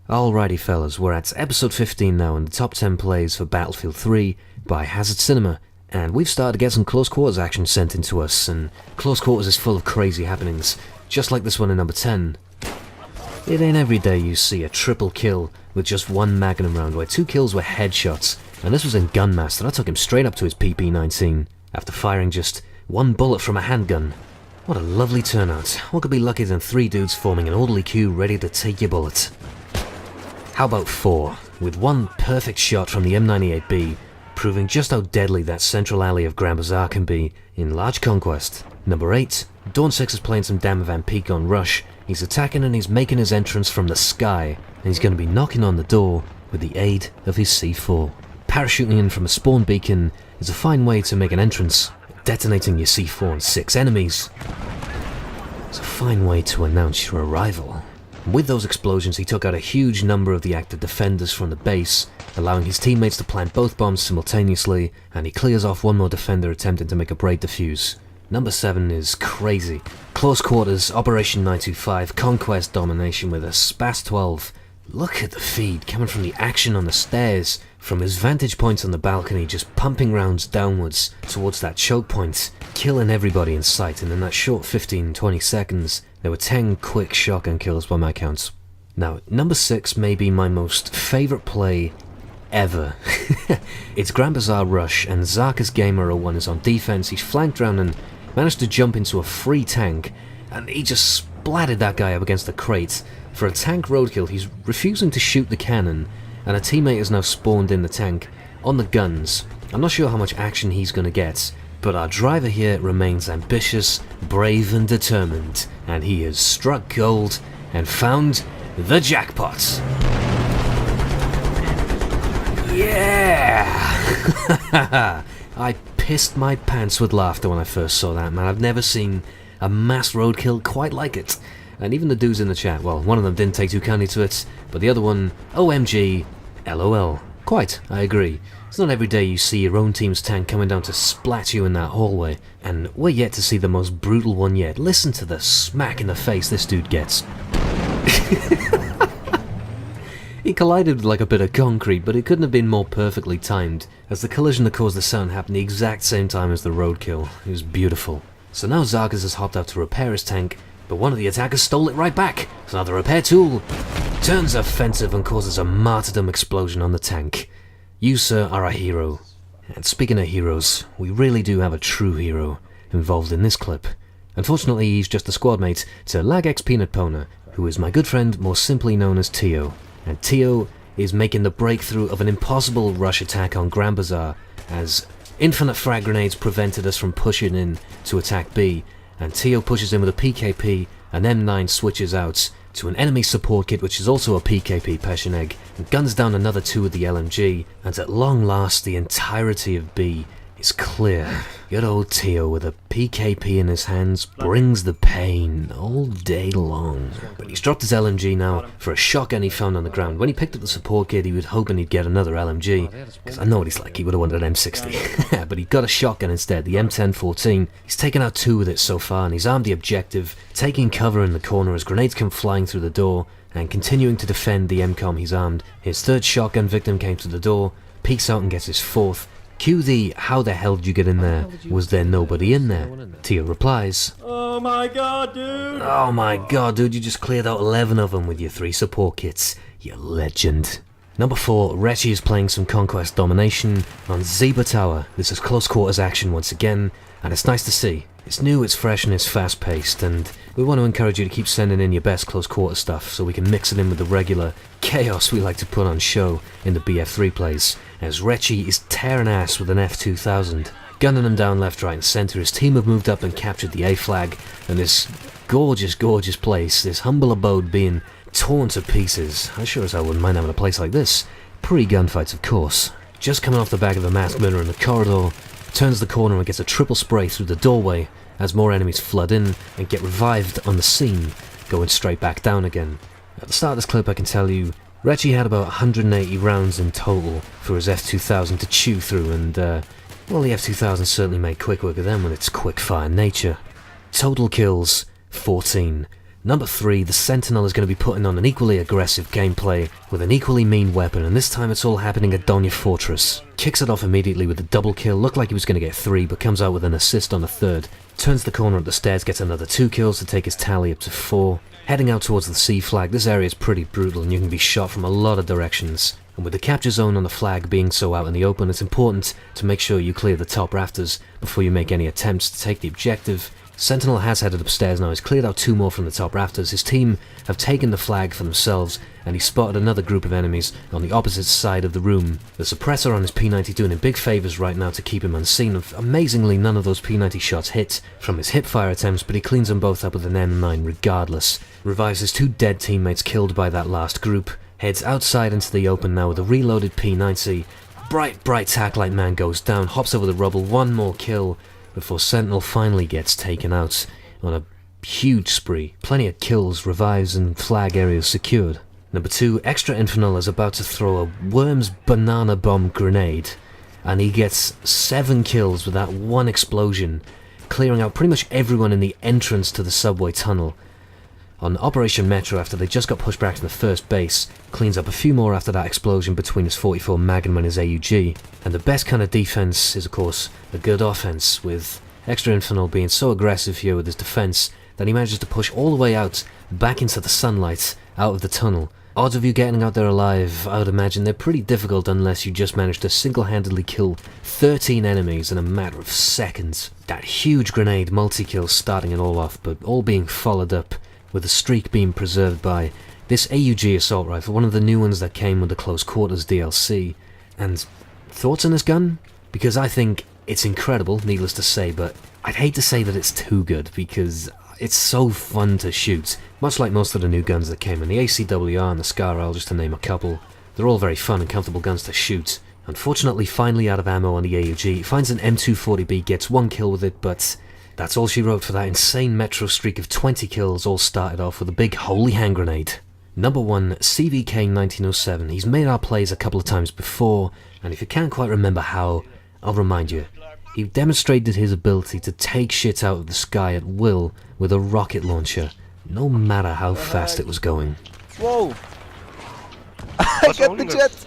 Alrighty fellas, we're at episode 15 now in the top 10 plays for Battlefield 3 by Hazard Cinema, and we've started to get some close quarters action sent into us, and close quarters is full of crazy happenings, just like this one in number 10. It ain't every day you see a triple kill with just one Magnum round, where 2 kills were headshots, and this was in Gunmaster. I took him straight up to his PP-19 after firing just 1 bullet from a handgun. What a lovely turnout. What could be luckier than 3 dudes forming an orderly queue ready to take your bullet? How about 4, with 1 perfect shot from the M98B, proving just how deadly that central alley of Grand Bazaar can be in Large Conquest. Number 8, Dawn 6 is playing some Damn Van Peek on Rush. He's attacking and he's making his entrance from the sky, and he's going to be knocking on the door with the aid of his C4. Parachuting in from a spawn beacon is a fine way to make an entrance. Detonating your C4 on 6 enemies is a fine way to announce your arrival. With those explosions, he took out a huge number of the active defenders from the base, allowing his teammates to plant both bombs simultaneously, and he clears off 1 more defender attempting to make a braid defuse. Number 7 is crazy. Close quarters, Operation 925, Conquest Domination with a SPAS-12. Look at the feed coming from the action on the stairs, from his vantage point on the balcony, just pumping rounds downwards towards that choke point, killing everybody in sight, and in that short 15-20 seconds, there were 10 quick shotgun kills by my counts. Now, number 6 may be my most favourite play ever. It's Grand Bazaar Rush, and Zarkus Gamer 01 is on defense. He's flanked round and managed to jump into a free tank, and he just splattered that guy up against the crate. For a tank roadkill, he's refusing to shoot the cannon, and a teammate has now spawned in the tank on the guns. I'm not sure how much action he's going to get, but our driver here remains ambitious, brave and determined, and he has struck gold and found the jackpot. Yeah! I pissed my pants with laughter when I first saw that, man. I've never seen a mass roadkill quite like it. And even the dudes in the chat, well, one of them didn't take too kindly to it, but the other one, OMG, LOL. Quite, I agree. It's not every day you see your own team's tank coming down to splat you in that hallway, and we're yet to see the most brutal one yet. Listen to the smack in the face this dude gets. He collided with like a bit of concrete, but it couldn't have been more perfectly timed, as the collision that caused the sound happened the exact same time as the roadkill. It was beautiful. So now Zarkus has hopped out to repair his tank, but one of the attackers stole it right back, so now the repair tool turns offensive and causes a martyrdom explosion on the tank. You, sir, are a hero. And speaking of heroes, we really do have a true hero involved in this clip. Unfortunately, he's just a squad mate to LagX Peanut Pona, who is my good friend more simply known as Tio. And Tio is making the breakthrough of an impossible rush attack on Grand Bazaar, as infinite frag grenades prevented us from pushing in to attack B, and Tio pushes in with a PKP, and M9 switches out to an enemy support kit which is also a PKP Peschenegg, and guns down another 2 with the LMG, and at long last the entirety of B is clear. Good old Tio with a PKP in his hands brings the pain all day long. But he's dropped his LMG now for a shotgun he found on the ground. When he picked up the support kit, he was hoping he'd get another LMG, because I know what he's like, he would have wanted an M60. But he got a shotgun instead, the M1014. He's taken out 2 with it so far, and he's armed the objective, taking cover in the corner as grenades come flying through the door, and continuing to defend the MCOM he's armed. His 3rd shotgun victim came to the door, peeks out and gets his 4th. Cue the "how the hell did you get in there? Was there nobody in there?" Tio replies, "Oh my god, dude! "Oh my god, dude, you just cleared out 11 of them with your 3 support kits. You legend." Number 4, Rechi is playing some Conquest Domination on Zebra Tower. This is close quarters action once again, and it's nice to see. It's new, it's fresh, and it's fast paced, and we want to encourage you to keep sending in your best close quarter stuff so we can mix it in with the regular chaos we like to put on show in the BF3 plays, as Rechi is tearing ass with an F2000. Gunning them down left, right and centre. His team have moved up and captured the A flag, and this gorgeous, gorgeous place, this humble abode being torn to pieces. I sure as hell wouldn't mind having a place like this. Pre-gunfights, of course. Just coming off the back of the masked murderer in the corridor, turns the corner and gets a triple spray through the doorway as more enemies flood in and get revived on the scene, going straight back down again. At the start of this clip, I can tell you, Rechi had about 180 rounds in total for his F2000 to chew through, and well, the F2000 certainly made quick work of them with its quick-fire nature. Total kills, 14. Number 3, the Sentinel is going to be putting on an equally aggressive gameplay with an equally mean weapon, and this time it's all happening at Donya Fortress. Kicks it off immediately with a double kill, looked like he was going to get 3 but comes out with an assist on a third. Turns the corner at the stairs, gets another 2 kills to take his tally up to 4. Heading out towards the C flag, this area is pretty brutal and you can be shot from a lot of directions. And with the capture zone on the flag being so out in the open, it's important to make sure you clear the top rafters before you make any attempts to take the objective. Sentinel has headed upstairs now, he's cleared out 2 more from the top rafters. His team have taken the flag for themselves and he spotted another group of enemies on the opposite side of the room. The suppressor on his P90 doing him big favours right now to keep him unseen. Amazingly, none of those P90 shots hit from his hipfire attempts, but he cleans them both up with an M9 regardless. Revives his 2 dead teammates killed by that last group. Heads outside into the open now with a reloaded P90. Bright tack-light man goes down, hops over the rubble, 1 more kill before Sentinel finally gets taken out on a huge spree. Plenty of kills, revives and flag areas secured. Number 2, Extra Infernal is about to throw a Worms banana bomb grenade and he gets 7 kills with that 1 explosion, clearing out pretty much everyone in the entrance to the subway tunnel. On Operation Metro, after they just got pushed back to the first base, cleans up a few more after that explosion between his 44 Magnum and his AUG. And the best kind of defense is of course a good offense, with Extra Infernal being so aggressive here with his defense that he manages to push all the way out, back into the sunlight, out of the tunnel. Odds of you getting out there alive, I would imagine they're pretty difficult unless you just manage to single-handedly kill 13 enemies in a matter of seconds. That huge grenade multi-kill starting it all off, but all being followed up with the streak being preserved by this AUG assault rifle, one of the new ones that came with the Close Quarters DLC. And thoughts on this gun? Because I think it's incredible, needless to say, but I'd hate to say that it's too good, because it's so fun to shoot. Much like most of the new guns that came in, the ACWR and the SCAR-L, just to name a couple, they're all very fun and comfortable guns to shoot. Unfortunately, finally out of ammo on the AUG, finds an M240B, gets 1 kill with it, but that's all she wrote for that insane Metro streak of 20 kills, all started off with a big holy hand grenade. Number 1, CVK 1907. He's made our plays a couple of times before, and if you can't quite remember how, I'll remind you. He demonstrated his ability to take shit out of the sky at will with a rocket launcher, no matter how fast it was going. Whoa! I got the jet!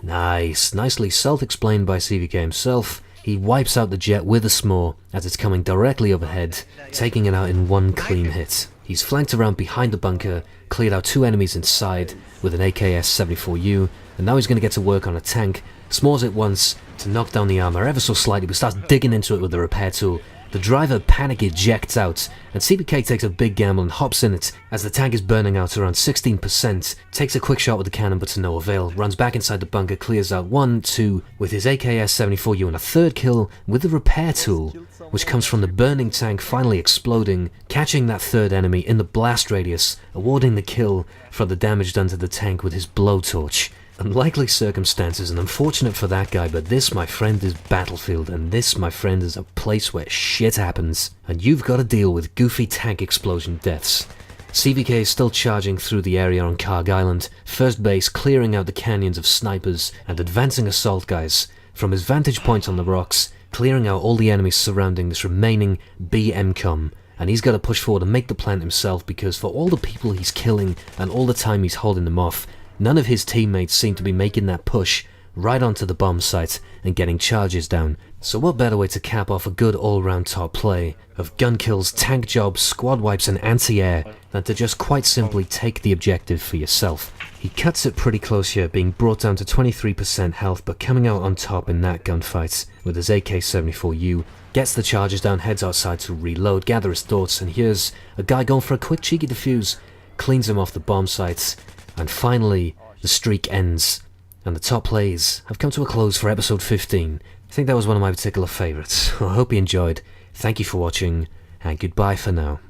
Nice. Nicely self-explained by CVK himself. He wipes out the jet with a SMOR as it's coming directly overhead, taking it out in 1 clean hit. He's flanked around behind the bunker, cleared out 2 enemies inside with an AKS-74U, and now he's going to get to work on a tank, SMORs it once to knock down the armor ever so slightly, but starts digging into it with the repair tool. The driver panic ejects out, and CVK takes a big gamble and hops in it as the tank is burning out around 16%, takes a quick shot with the cannon but to no avail, runs back inside the bunker, clears out 1, 2 with his AKS-74U and a 3rd kill with the repair tool, which comes from the burning tank finally exploding, catching that 3rd enemy in the blast radius, awarding the kill for the damage done to the tank with his blowtorch. Unlikely circumstances and unfortunate for that guy, but this, my friend, is Battlefield, and this, my friend, is a place where shit happens, and you've got to deal with goofy tank explosion deaths. CVK is still charging through the area on Karg Island, first base clearing out the canyons of snipers and advancing assault guys. From his vantage point on the rocks, clearing out all the enemies surrounding this remaining BMCOM, and he's got to push forward and make the plant himself, because for all the people he's killing and all the time he's holding them off, none of his teammates seem to be making that push right onto the bomb site and getting charges down. So what better way to cap off a good all-round top play of gun kills, tank jobs, squad wipes and anti-air than to just quite simply take the objective for yourself. He cuts it pretty close here, being brought down to 23% health, but coming out on top in that gunfight with his AK-74U, gets the charges down, heads outside to reload, gather his thoughts, and here's a guy going for a quick cheeky defuse, cleans him off the bomb sites. And finally, the streak ends, and the top plays have come to a close for episode 15. I think that was one of my particular favourites. I hope you enjoyed. Thank you for watching, and goodbye for now.